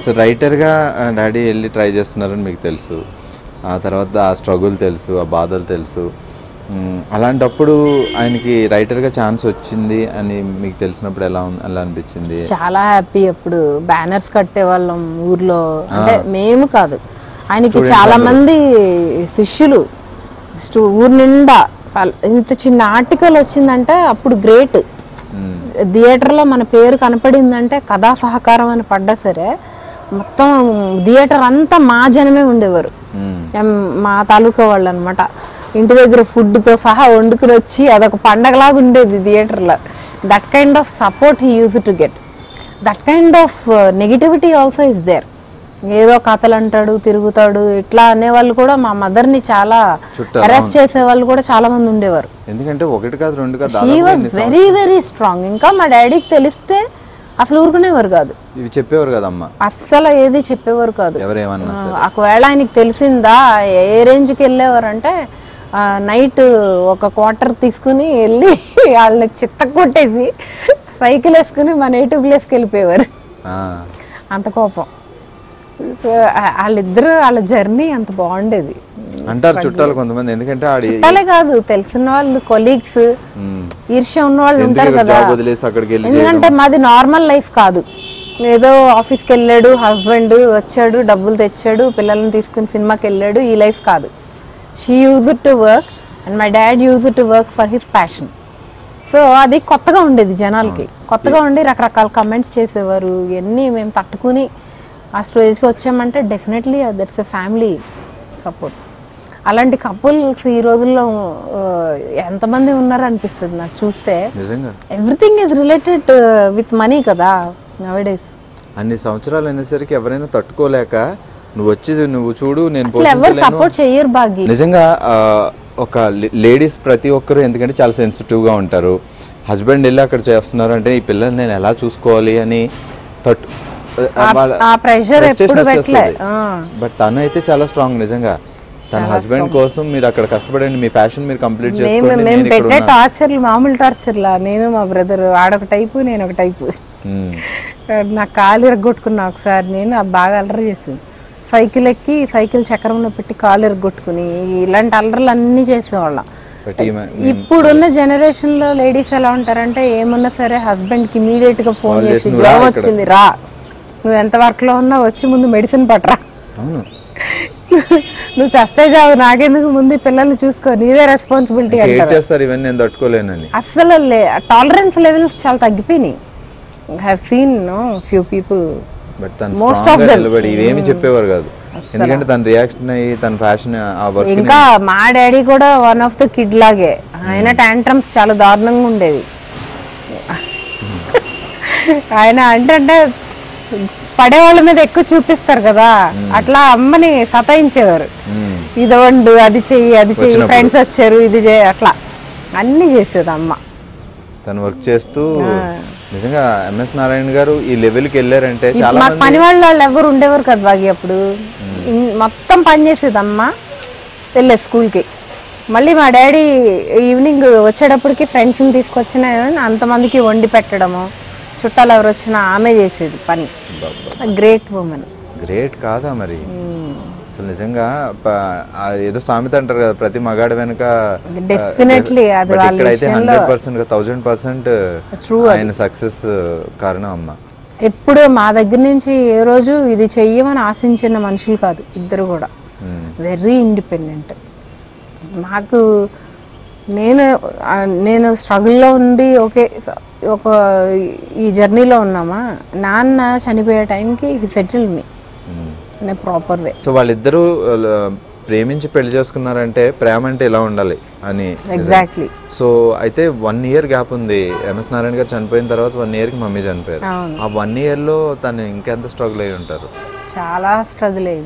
So రైటర్గా daddy వెళ్ళి try చేస్తున్నారని మీకు తెలుసు, ఆ తర్వాత ఆ స్ట్రగుల్ తెలుసు, ఆ బాధలు తెలుసు. అలాంటప్పుడు ఆయనకి రైటర్గా ఛాన్స్ వచ్చింది అని మీకు తెలిసినప్పుడు ఎలా అనిపించింది? చాలా హ్యాపీ. అప్పుడు బ్యానర్స్ కట్టేవాళ్ళం ఊర్లో, అంటే మేము కాదు, ఆయనకి చాలా మంది శిష్యులు ఊరు నిండా. ఇంత చిన్న ఆర్టికల్ వచ్చిందంటే అప్పుడు గ్రేట్. థియేటర్లో మన పేరు కనపడిందంటే కథా సహకారం అని పడ్డా సరే మొత్తం థియేటర్ అంతా మా జనమే ఉండేవారు, మా తాలూకా వాళ్ళు అనమాట. ఇంటి దగ్గర ఫుడ్తో సహా వండుకుని వచ్చి అదొక పండగలాగా ఉండేది థియేటర్లో. That kind of support he use to get. That kind of negativity also is there. ఏదో కథలు అంటాడు, తిరుగుతాడు ఇట్లా అనేవాళ్ళు కూడా మా మదర్ని చాలా అరెస్ట్ చేసే వాళ్ళు కూడా చాలా మంది ఉండేవారు. ఎందుకంటే ఒకటి కాదు రెండు కాదు, she was very very strong. ఇంకా మా డాడీకి తెలిస్తే అసలు ఊరుకునేవారు కాదు. ఇవి చెప్పేవారు కదమ్మా, అస్సలు ఏది చెప్పేవారు కాదు. ఎవరేమన్నా ఒకవేళ ఆయనకి తెలిసిందా ఏ రేంజ్కి వెళ్ళేవారంటే నైట్ ఒక క్వార్టర్ తీసుకుని వెళ్ళి వాళ్ళని చిత్త కొట్టేసి సైకిల్ వేసుకుని మా నేటివ్ ప్లేస్కి వెళ్ళిపోయేవారు. అంత కోపం. సో వాళ్ళిద్దరు వాళ్ళ జర్నీ అంత బాగుండేది అంటారు చుట్టాలు కొంతమంది. ఎందుకంటే చుట్టాలే కాదు, తెలిసిన వాళ్ళు, కొలీగ్స్, ఈర్ష్య ఉన్న వాళ్ళు ఉంటారు కదా. ఎందుకంటే మాది నార్మల్ లైఫ్ కాదు. ఏదో ఆఫీస్కి వెళ్ళాడు, హస్బెండ్ వచ్చాడు, డబ్బులు తెచ్చాడు, పిల్లల్ని తీసుకుని సినిమాకి వెళ్ళాడు, ఈ లైఫ్ కాదు. She used to work and my dad used to work for his passion. So అది కొత్తగా ఉండేది జనాలకి, కొత్తగా ఉండి రకరకాల కమెంట్స్ చేసేవారు. ఇవన్నీ మేము తట్టుకుని ఆ స్టేజ్కి వచ్చామంటే definitely that's a family support. అలాంటి కపుల్స్ ఈ రోజుల్లో ఎంతమంది ఉన్నారు అనిపిస్తుంది నాకు చూస్తే. Everything is related with money కదా నౌడేస్. అన్ని సంవత్సరాలు అయినసరికి ఎవరైనా తట్టుకోలేక నువ్వు చూడు నేను ఎవరు సపోర్ట్ చేయరు భాగ్య. నిజంగా ఒక లేడీస్ ప్రతి ఒక్కరు ఎందుకంటే చాలా సెన్సిటివ్గా ఉంటారు. హస్బెండ్ వెళ్ళి అక్కడ చేస్తున్నారు అంటే ఈ పిల్లల్ని నేను ఎలా చూసుకోవాలి అని బట్ తను అయితే చాలా స్ట్రాంగ్. నిజంగా తన హస్బెండ్ కోసం మీరు అక్కడ కష్టపడండి, మీ ప్యాషన్ మీరు కంప్లీట్ చేసుకోండి. మేము పెట్టే టార్చర్లు మామూలు టార్చర్లా. నేను మా బ్రదర్ ఆడొక టైపు, నేను ఒక టైపు. నా కాలు ఇరగొట్టుకున్నా ఒకసారి, నేను బాగా అల్లరి చేసింది. సైకిల్ ఎక్కి సైకిల్ చక్రంలో పెట్టి కాలు ఇరగొట్టుకుని ఇలాంటి అల్లర్లు అన్నీ చేసేవాళ్ళం. ఇప్పుడున్న జనరేషన్ లో లేడీస్ ఎలా ఉంటారంటే ఏమన్నా సరే హస్బెండ్ కి ఇమీడియట్ గా ఫోన్ చేసి జాబ్ వచ్చింది రా, నువ్వు ఎంత వర్క్ లో ఉన్నా వచ్చి ముందు మెడిసిన్ పట్టరా, నువ్వు చస్తే జావు, నాకెందుకు, ముందు పిల్లల్ని చూసుకో, నీదే రెస్పాన్సిబిలిటీ అంటారు. అసలు టాలరెన్స్ లెవెల్స్ చాలా తగ్గిపోయినాయి. Have seen few people, most of them ఇవేమి చెప్పేవారు కాదు. ఎందుకంటే తన రియాక్షన్ అయ్యి తన ఫ్యాషన్. ఇంకా మా డాడీ కూడా వన్ ఆఫ్ ద కిడ్ లాగే, ఆయన టాంట్రమ్స్ చాలా దారుణంగా ఉండేవి. ఆయన అంటే పడేవాళ్ళ మీద ఎక్కువ చూపిస్తారు కదా, అట్లా అమ్మని సతాయించేవారు. ఇది వండు, అది చెయ్యి, అది చెయ్యి, ఫ్రెండ్స్ వచ్చారు, ఇది చేయి, అట్లా అన్ని చేసేది అమ్మ. తను వర్క్ చేస్తూ నిజంగా ఎంఎస్ నారాయణ గారు ఈ లెవెల్కి వెళ్ళారంటే చాలా మాకు పని వాళ్ళు ఎవరు ఉండేవారు కదా బాగి. అప్పుడు మొత్తం పని చేసేది అమ్మ, వెళ్ళే స్కూల్కి. మళ్ళీ మా డాడీ ఈవినింగ్ వచ్చేటప్పటికి ఫ్రెండ్స్ని తీసుకొచ్చిన అంతమందికి వండి పెట్టడము, చుట్టాలు ఎవరు వచ్చినా ఆమె చేసేది పని. Great women. గ్రేట్ కాదా మరి అసలు నిజంగా. ఏదో సామెత అంటారు కదా, ప్రతి మగాడు వెనుక డెఫినెట్లీ అది ఇక్కడైతే 100% 1000% ఆయన సక్సెస్ కారణం అమ్మ. ఎప్పుడు మా దగ్గర నుంచి ఏ రోజు ఇది చెయ్యమని ఆశించిన మనుషులు కాదు ఇద్దరు కూడా. Very independent. నాకు నేను స్ట్రగుల్లో ఉండి ఓకే ఒక ఈ జర్నీలో ఉన్నామా, నాన్న చనిపోయే టైంకి he settled me in a proper way. So వాళ్ళిద్దరూ ప్రేమించి పెళ్లి చేసుకున్నారంటే ప్రేమ అంటే ఇలా ఉండాలి అని. ఎగ్జాక్ట్లీ. సో అయితే 1 year గ్యాప్ ఉంది. ఎంఎస్ నారాయణ గారు చనిపోయిన తర్వాత 1 year కి మమ్మీ చనిపోయారు. ఆ 1 year లో తను ఇంకెంత స్ట్రగుల్ అయి ఉంటారు? చాలా స్ట్రగుల్ అయింది.